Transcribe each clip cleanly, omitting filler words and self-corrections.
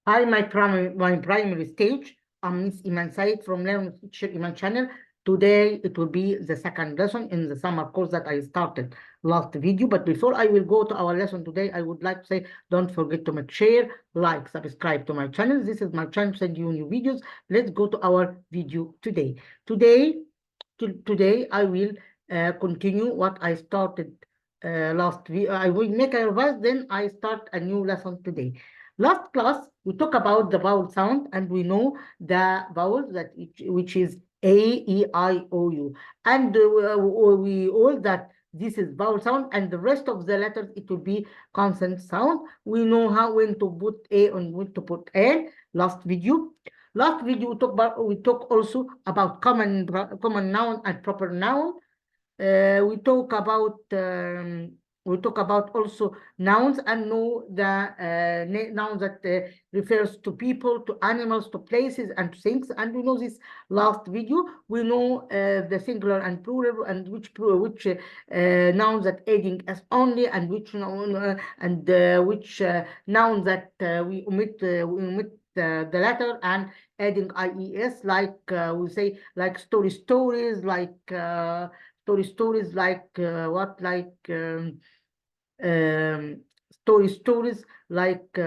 Hi, my primary stage. I'm Miss Iman Said from Learn with Teacher Iman channel. Today, it will be the second lesson in the summer course that I started last video. But before I will go to our lesson today, I would like to say, don't forget to make share, like, subscribe to my channel. This is my channel to send you new videos. Let's go to our video today. Today I will continue what I started last week. I will make a revise, then I start a new lesson today. Last class, we talk about the vowel sound, and we know the vowels which is A, E, I, O, U. And we all that this is vowel sound, and the rest of the letters, it will be consonant sound. We know when to put A and when to put N. Last video we talk also about common noun and proper noun. We talk about also nouns and know the nouns that refers to people, to animals, to places, and to things. And we know this last video. We know the singular and plural, and which nouns that adding s only, and which nouns that we omit the letter and adding ies, like we say, like stories, like stories, like what, like stories, like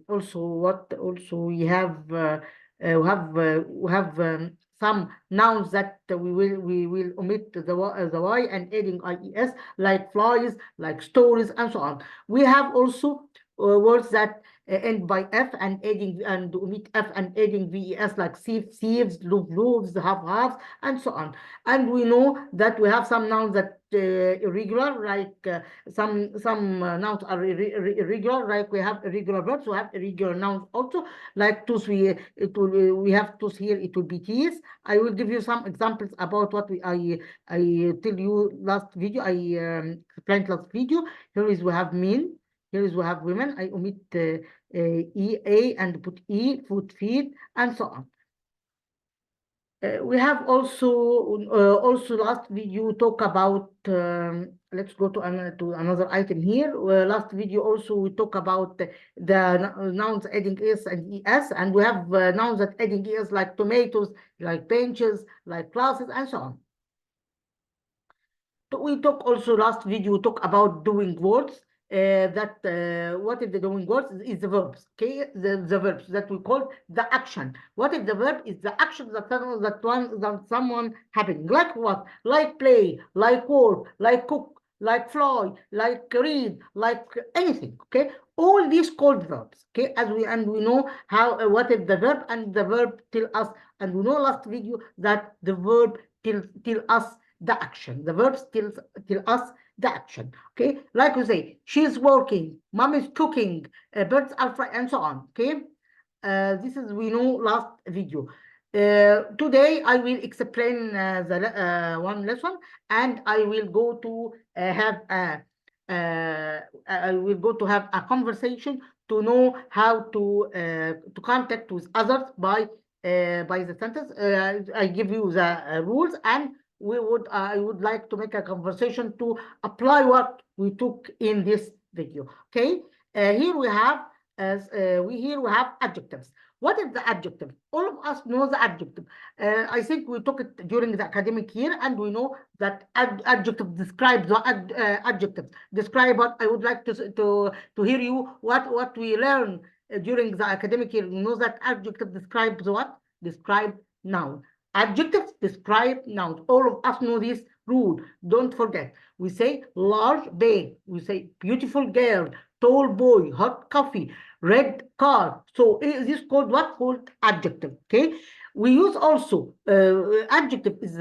also what, also we have some nouns that we will omit the y and adding ies, like flies, like stories, and so on. We have also words that end by f and adding and omit f and adding ves, like thieves, loaves, halves, and so on. And we know that we have some nouns that irregular, like some nouns are irregular, like we have irregular verbs. We have irregular nouns also, like tooth. We have tooth here, it will be teeth. I will give you some examples about what I tell you last video. I explained last video. Here is we have men. Here is we have women. I omit EA and put E, foot, feet, and so on. We have also last video talk about, let's go to another item here. Last video also we talk about the nouns adding es and es, and we have nouns that adding es, like tomatoes, like benches, like classes, and so on. We talk also last video, we talk about doing words. What is the doing words is the verbs, okay? The verbs that we call the action. What is the verb? Is the action that someone happening, like what? Like play, like work, like cook, like fly, like read, like anything, okay? All these called verbs, okay? We know how what is the verb, and the verb tell us, and we know last video that the verb tell us the action. The verbs tell us the action, okay? Like we say, she's working, mom is cooking, birds are flying, and so on, okay? This is, we know, last video. Today I will explain the one lesson, and I will go to have a conversation to know how to contact with others by the sentence. I give you the rules, and I would like to make a conversation to apply what we took in this video. Okay, here we have adjectives. What is the adjective? All of us know the adjective. I think we took it during the academic year, and we know that adjective describes the adjective. Describe what I would like to hear you what we learn during the academic year. You know that adjective describes what? Describe noun. Adjectives describe nouns. All of us know this rule. Don't forget. We say large, big. We say beautiful girl, tall boy, hot coffee, red car. So is this called what? Called adjective. Okay. We use also adjective is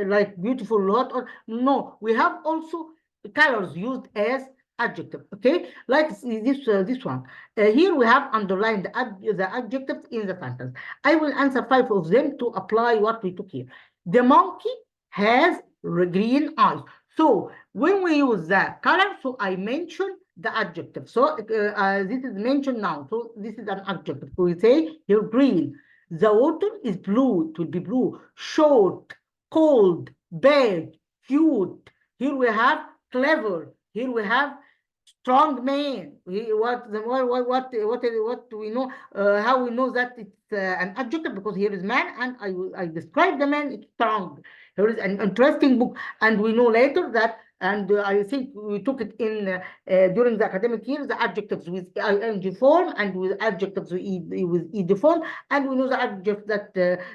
like beautiful, hot, or no. We have also colors used as adjective, okay? Like this one. Here we have underlined the adjectives in the sentence. I will answer 5 of them to apply what we took here. The monkey has green eyes. So when we use the color, so I mention the adjective. So this is mentioned now. So this is an adjective. So we say here green. The water is blue. It will be blue. Short, cold, bad, cute. Here we have clever. Here we have strong man. What we know, how we know that it's an adjective, because here is man, and I describe the man, it's strong. Here is an interesting book, and we know later that, and I think we took it in during the academic year, the adjectives with ing form and with adjectives with ed form, and we know the adjectives that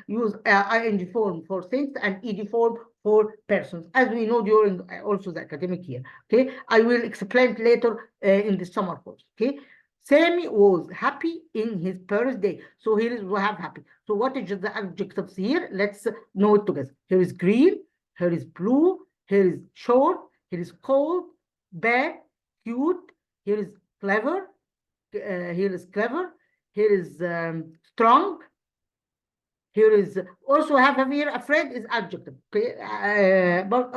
use ing form for things and ed form for persons, as we know during also the academic year. Okay, I will explain it later in the summer course. Okay, Sammy was happy in his birthday. So here is we have happy. So what is the adjectives here? Let's know it together. Here is green, here is blue, here is short, here is cold, bad, cute, here is clever, here is clever, here is strong, here is also have here afraid is adjective. Okay, but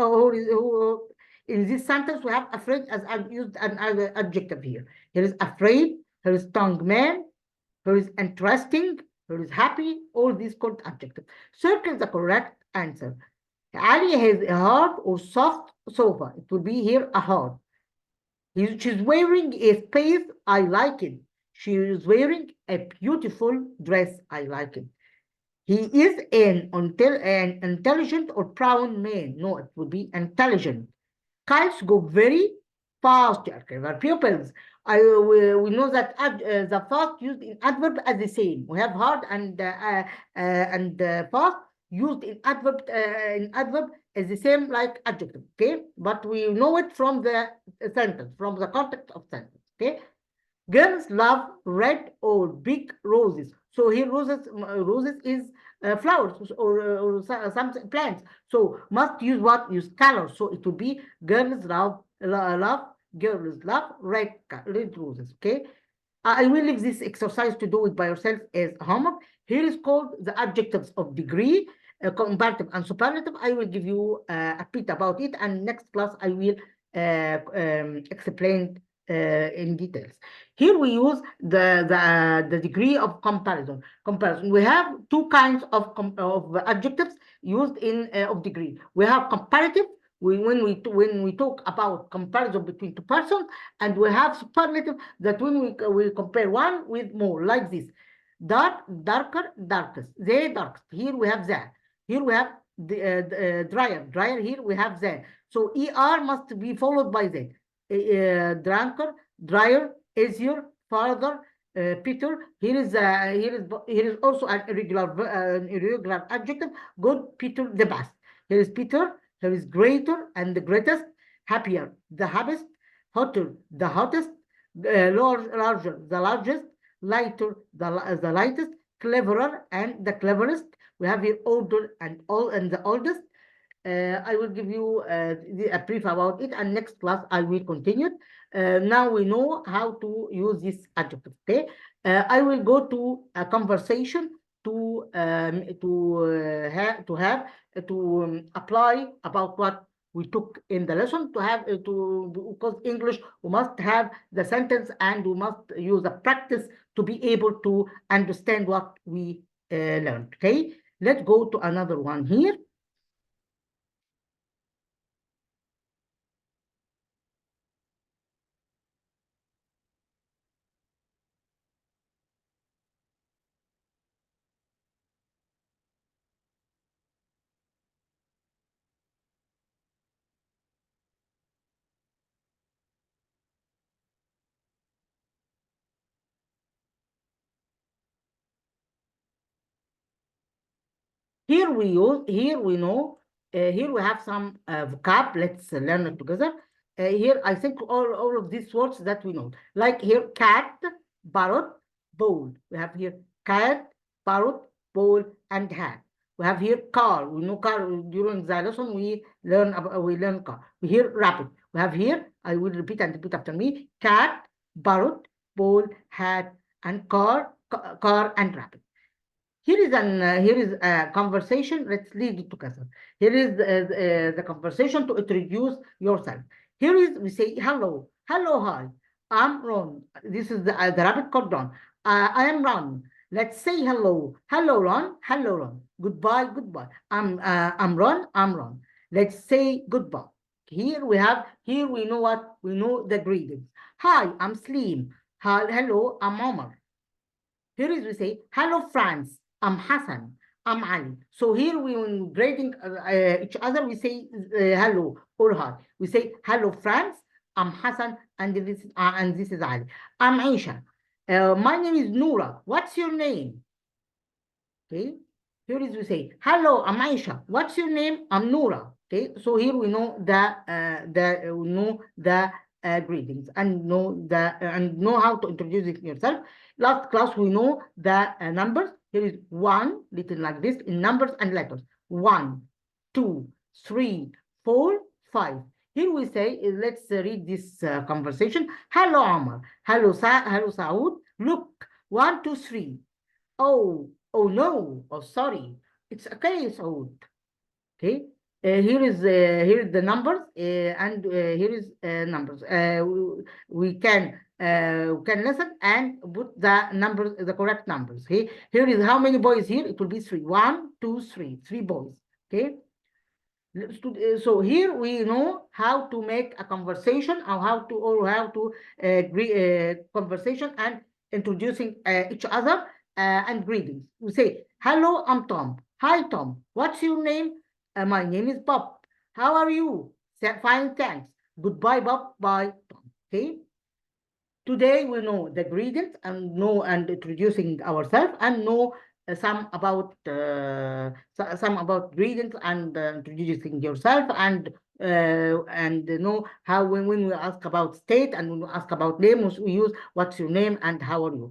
in this sentence we have afraid as used an adjective here. Here is afraid, here is strong man, here is interesting, here is happy. All these called adjectives. Circle the correct answer. Ali has a hard or soft sofa. It will be here a hard. She's wearing a space. I like it. She is wearing a beautiful dress. I like it. He is an intelligent or proud man. No, it would be intelligent. Kites go very fast. Our pupils. We know that the fast used in adverb as the same. We have hard and fast used in adverb as the same like adjective. Okay, but we know it from the sentence, from the context of sentence. Okay, girls love red or big roses. So here roses is flowers or some plants. So must use what? Use color. So it will be girls love red roses. Okay. I will leave this exercise to do it by yourself as homework. Here is called the adjectives of degree, comparative and superlative. I will give you a bit about it, and next class I will explain in details. Here we use the degree of comparison. We have two kinds of adjectives used in of degree. We have comparative. When we talk about comparison between two persons, and we have superlative, that when we compare one with more, like this: dark, darker, darkest, the darkest. Here we have that. Here we have the drier. Here we have that. So er must be followed by that. Drunker, drier, easier, farther, Peter. Here is also an irregular adjective. Good, Peter, the best. Here is Peter. Here is greater and the greatest, happier, the happiest, hotter, the hottest, larger, the largest, lighter, the lightest, cleverer and the cleverest. We have here older and the oldest. I will give you a brief about it, and next class I will continue. Now we know how to use this adjective. Okay, I will go to a conversation to apply about what we took in the lesson, because English we must have the sentence and we must use a practice to be able to understand what we learned. Okay, let's go to another one here. Here we have some vocab. Let's learn it together. Here I think all of these words that we know, like here cat, parrot, bowl. We have here cat, parrot, bowl, and hat. We have here car. We know car. During the lesson we learn car. We hear rabbit. We have here, I will repeat and repeat after me: cat, parrot, bowl, hat, and car and rabbit. Here is a conversation. Let's read it together. Here is the conversation to introduce yourself. Here is we say hello, hi. I'm Ron. This is the rabbit called Ron. I am Ron. Let's say hello, Ron. Goodbye. I'm Ron. Let's say goodbye. Here we know what? We know the greetings. Hi, I'm Slim. Hello, I'm Omar. Here is we say, hello friends, I'm Hassan, I'm Ali. So here we when grading each other, we say hello or hi. We say hello friends, I'm Hassan, and this is Ali. I'm Aisha. My name is Noura. What's your name? Okay. Here is we say, hello, I'm Aisha. What's your name? I'm Noura. Okay. So here we know the greetings and know how to introduce it yourself. Last class we know the numbers. Here is one, written like this in numbers and letters. 1, 2, 3, 4, 5. Here we say, let's read this conversation. Hello, Omar. Hello, Saud. Look, 1, 2, 3. Oh no. Oh, sorry. It's okay, Saud. Okay. Here is the numbers and here is numbers. We can listen and put the numbers, the correct numbers. Okay. Here is how many boys here? It will be 3. 1, 2, 3. 3 boys. Okay. So here we know how to make a conversation or how to conversation and introducing each other and greetings. We say, hello, I'm Tom. Hi, Tom. What's your name? My name is Bob. How are you? Fine, thanks. Goodbye, Bob. Bye, Tom. Okay. Today we know the greetings and introducing ourselves and know some about greetings and introducing yourself and know how when we ask about state and when we ask about name we use what's your name and how are you.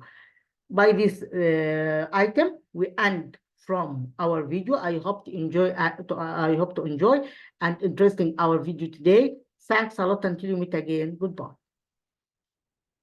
By this item we end from our video. I hope to enjoy and interesting our video today. Thanks a lot until you meet again. Goodbye.